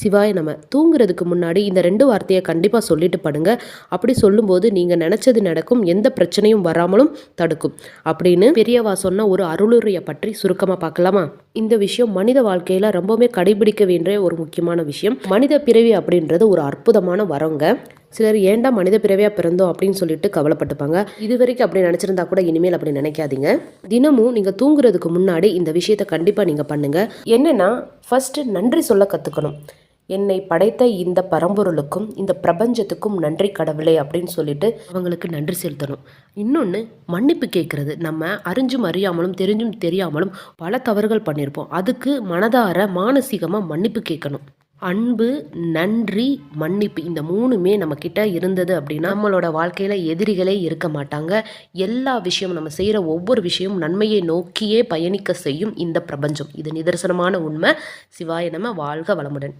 சிவாய நம. தூங்குறதுக்கு முன்னாடி இந்த 2 வார்த்தையை கண்டிப்பாக சொல்லிட்டு படுங்க. அப்படி சொல்லும்போது நீங்கள் நினச்சது நடக்கும், எந்த பிரச்சனையும் வராமலும் தடுக்கும் அப்படின்னு பெரியவா சொன்ன ஒரு அருளுரையை பற்றி சுருக்கமாக பார்க்கலாமா? இந்த விஷயம் மனித வாழ்க்கையில் ரொம்பவுமே கடைபிடிக்க வேண்டிய ஒரு முக்கியமான விஷயம். மனித பிறவி அப்படின்றது ஒரு அற்புதமான வரங்க. சிலர் ஏன்டா மனித பிறவியாக பிறந்தோம் அப்படின்னு சொல்லிட்டு கவலைப்பட்டுப்பாங்க. இது வரைக்கும் அப்படி நினச்சிருந்தா கூட இனிமேல் அப்படி நினைக்காதீங்க. தினமும் நீங்கள் தூங்குறதுக்கு முன்னாடி இந்த விஷயத்தை கண்டிப்பாக நீங்கள் பண்ணுங்கள். என்னென்னா, ஃபஸ்ட்டு நன்றி சொல்ல கற்றுக்கணும். என்னை படைத்த இந்த பரம்பொருளுக்கும் இந்த பிரபஞ்சத்துக்கும் நன்றி கடவுளே அப்படின்னு சொல்லிட்டு அவங்களுக்கு நன்றி செலுத்தணும். இன்னொன்று, மன்னிப்பு கேட்குறது. நம்ம அறிஞ்சும் அறியாமலும் தெரிஞ்சும் தெரியாமலும் பல தவறுகள் பண்ணியிருப்போம். அதுக்கு மனதார மானசீகமாக மன்னிப்பு கேட்கணும். அன்பு, நன்றி, மன்னிப்பு இந்த 3மே நம்மக்கிட்ட இருந்தது அப்படின்னா நம்மளோட வாழ்க்கையில் எதிரிகளே இருக்க மாட்டாங்க. எல்லா விஷயமும் நம்ம செய்கிற ஒவ்வொரு விஷயமும் நன்மையை நோக்கியே பயணிக்க செய்யும் இந்த பிரபஞ்சம். இது நிதர்சனமான உண்மை. சிவாய நம. வாழ்க வளமுடன்.